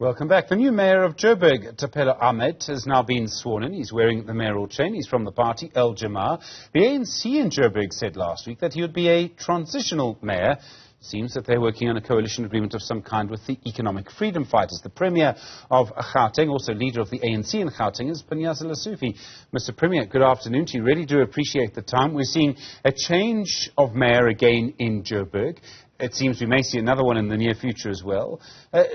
Welcome back. The new mayor of Joburg, Thapelo Amad, has now been sworn in. He's wearing the mayoral chain. He's from the party El Jama. The ANC in Joburg said last week that he would be a transitional mayor. Seems that they're working on a coalition agreement of some kind with the economic freedom fighters. The Premier of Gauteng, also leader of the ANC in Gauteng, is Panyaza Lesufi. Mr. Premier, good afternoon to you. Really do appreciate the time. We're seeing a change of mayor again in Joburg. It seems we may see another one in the near future as well.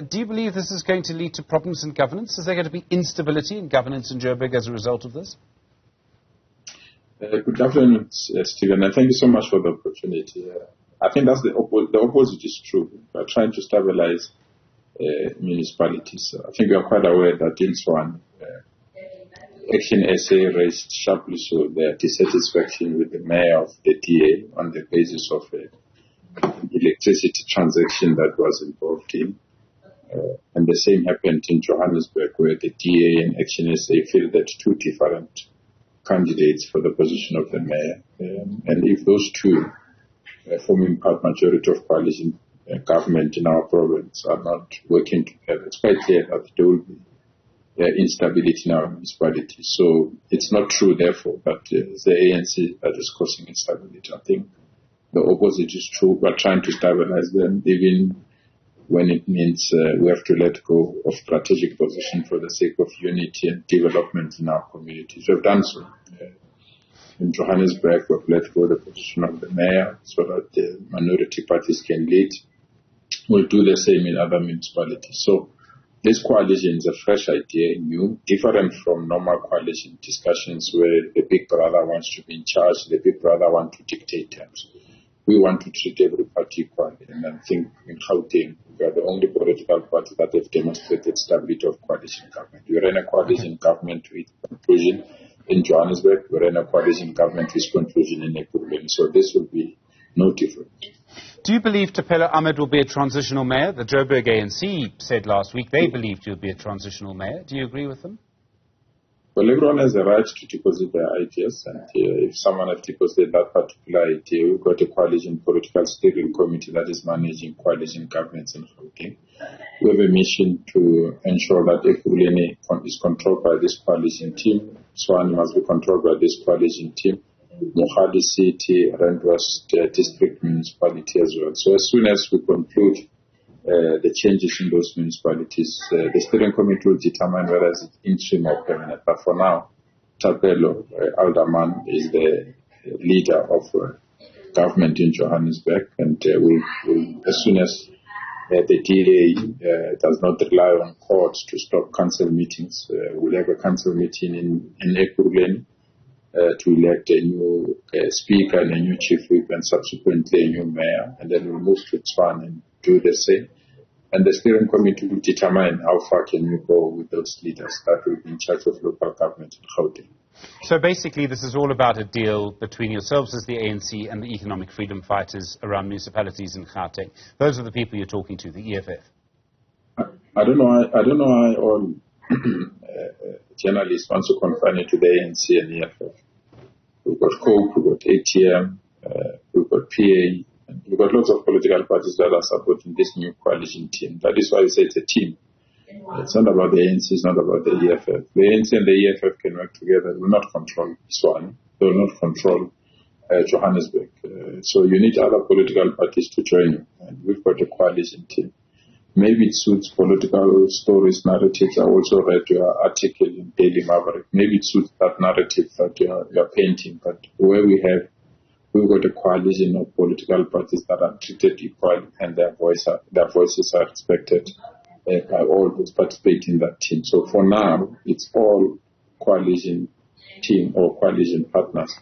Do you believe this is going to lead to problems in governance? Is there going to be instability in governance in Joburg as a result of this? Good afternoon, Stephen, and thank you so much for the opportunity. I think that's the opposite is true. We are trying to stabilize municipalities. I think we are quite aware that in Swan, Action SA raised sharply so their dissatisfaction with the mayor of the DA on the basis of electricity transaction that was involved in. And the same happened in Johannesburg, where the DA and Action SA fielded two different candidates for the position of the mayor. And if those two forming part majority of coalition government in our province are not working together, it's quite clear that there will be instability in our municipality. So it's not true, therefore, that it's the ANC that is causing instability. I think the opposite is true. We're trying to stabilize them, even when it means we have to let go of strategic position for the sake of unity and development in our communities. We've done so. In Johannesburg, we've let go of the position of the mayor so that the minority parties can lead. We'll do the same in other municipalities. So this coalition is a fresh idea, new, different from normal coalition discussions where the big brother wants to be in charge, the big brother wants to dictate terms. We want to treat every party equally, and I think in Gauteng, we are the only political party that have demonstrated stability of coalition government. We ran a coalition government with conclusion in Johannesburg, we ran a coalition government with conclusion in Joburg, so this will be no different. Do you believe Thapelo Amad will be a transitional mayor? The Joburg ANC said last week they believed he would be a transitional mayor. Do you agree with them? Well, everyone has a right to deposit their ideas, and if someone has deposited that particular idea, we've got a coalition political steering committee that is managing coalition governments in Gauteng. We have a mission to ensure that Ekurhuleni is controlled by this coalition team. Swan must be controlled by this coalition team. Mohali City, Randwest District Municipality as well. So as soon as we conclude the changes in those municipalities, the steering committee will determine whether it's interim or permanent. But for now, Thapelo Alderman is the leader of government in Johannesburg, and as soon as the DA does not rely on courts to stop council meetings, we'll have a council meeting in Ekurhuleni to elect a new speaker and a new chief whip and subsequently a new mayor, and then we'll move to Tswan and do the same. And the steering committee will determine how far can you go with those leaders that will be in charge of local government in Gauteng. So basically this is all about a deal between yourselves as the ANC and the economic freedom fighters around municipalities in Gauteng. Those are the people you're talking to, the EFF. I don't know why all journalists want to confine it to the ANC and the EFF. We've got COPE, we've got ATM, we've got PA, and we've got lots of political parties that are supporting this new coalition team. That is why we say it's a team. It's not about the ANC, it's not about the EFF. The ANC and the EFF can work together. They will not control Swan. They will not control Johannesburg. So you need other political parties to join you. And we've got a coalition team. Maybe it suits political stories, narratives. I also read your article in Daily Maverick. Maybe it suits that narrative that you're painting. But where we've got a coalition of political parties that are treated equally, and their voices are respected by all who participate in that team. So for now, it's all coalition team or coalition partners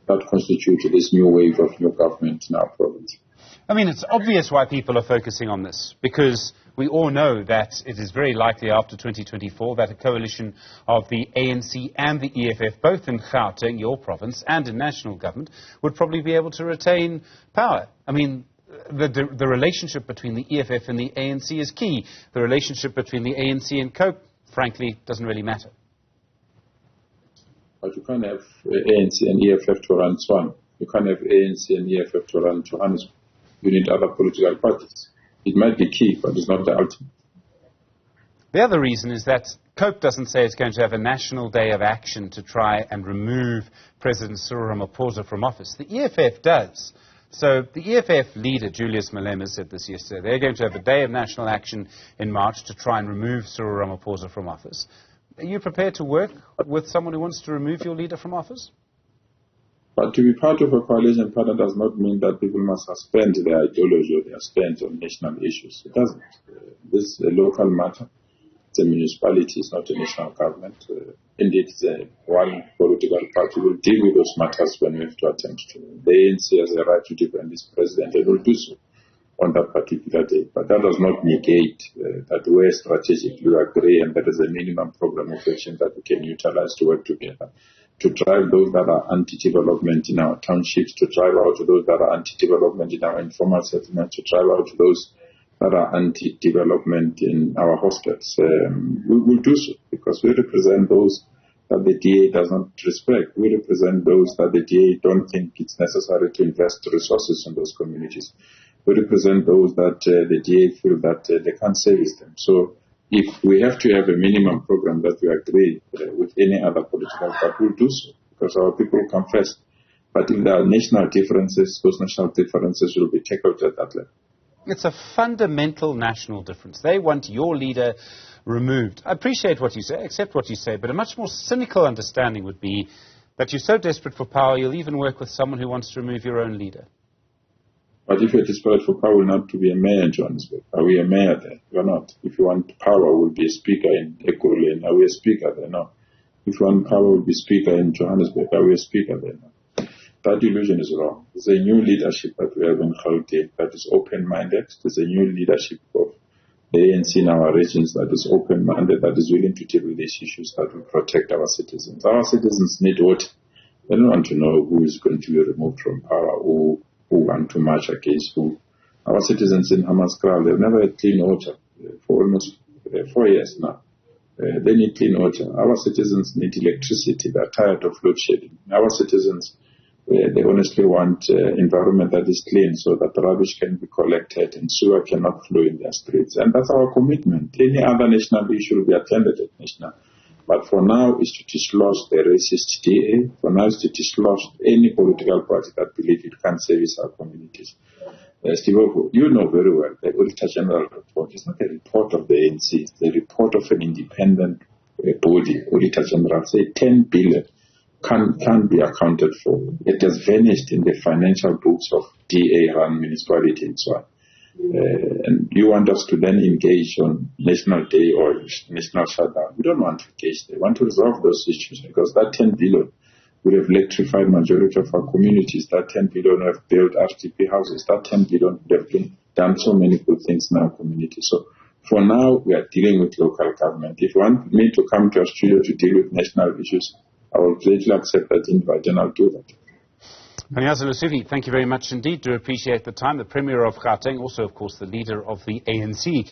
that constitute this new wave of new government in our province. I mean, it's obvious why people are focusing on this, because we all know that it is very likely after 2024 that a coalition of the ANC and the EFF, both in Gauteng, your province, and in national government, would probably be able to retain power. I mean, the relationship between the EFF and the ANC is key. The relationship between the ANC and COPE, frankly, doesn't really matter. But you can't have ANC and EFF to run Swan. You can't have ANC and EFF to run Johannesburg. You need other political parties. It might be key, but it's not the ultimate. The other reason is that COPE doesn't say it's going to have a national day of action to try and remove President Cyril Ramaphosa from office. The EFF does. So the EFF leader, Julius Malema, said this yesterday. They're going to have a day of national action in March to try and remove Cyril Ramaphosa from office. Are you prepared to work with someone who wants to remove your leader from office? But to be part of a coalition partner does not mean that people must suspend their ideology or their stance on national issues. It doesn't. This is a local matter. It's a municipality, it's not a national government. Indeed, one political party will deal with those matters when we have to attempt to. The ANC has a right to defend its president and will do so on that particular day. But that does not negate that we're strategically agree and there is a minimum program of action that we can utilize to work together to drive those that are anti-development in our townships, to drive out those that are anti-development in our informal settlements, to drive out those that are anti-development in our hospitals. We will do so because we represent those that the DA does not respect. We represent those that the DA don't think it's necessary to invest resources in those communities. We represent those that the DA feel that they can't service them. So if we have to have a minimum program that we agree with any other political party, we'll do so because our people come first. But if there are national differences, those national differences will be tackled at that level. It's a fundamental national difference. They want your leader removed. I appreciate what you say, accept what you say, but a much more cynical understanding would be that you're so desperate for power, you'll even work with someone who wants to remove your own leader. But if you're desperate for power, we're not to be a mayor in Johannesburg. Are we a mayor there? We're not. If you want power, we'll be a speaker in Ekurhuleni. Are we a speaker there? No. If you want power, we'll be speaker in Johannesburg. Are we a speaker there? No. That illusion is wrong. There's a new leadership that we have in Gauteng that is open-minded. There's a new leadership of the ANC in our regions that is open-minded, that is willing to deal with these issues, that will protect our citizens. Our citizens need water. They don't want to know who is going to be removed from power or who want to march against who. Our citizens in Hammanskraal, they've never had clean water for almost 4 years now. They need clean water. Our citizens need electricity. They're tired of load shedding. Our citizens, they honestly want environment that is clean so that the rubbish can be collected and sewer cannot flow in their streets. And that's our commitment. Any other national issue will be attended at national. But for now, is to dislodge the racist DA. For now, is to dislodge any political party that believes it can service our communities. Steve, you know very well the Auditor General report is not a report of the ANC. It's a report of an independent body. Auditor General say 10 billion can be accounted for. It has vanished in the financial books of DA-run municipality and so on. And you want us to then engage on National Day or National Shutdown. We don't want to engage. They want to resolve those issues because that 10 billion would have electrified majority of our communities. That 10 billion would have built RTP houses. That 10 billion would have done so many good things in our community. So for now, we are dealing with local government. If you want me to come to a studio to deal with national issues, I will gladly accept that invite and I'll do that. Panyaza Lesufi, thank you very much indeed. Do appreciate the time. The Premier of Gauteng, also, of course, the leader of the ANC.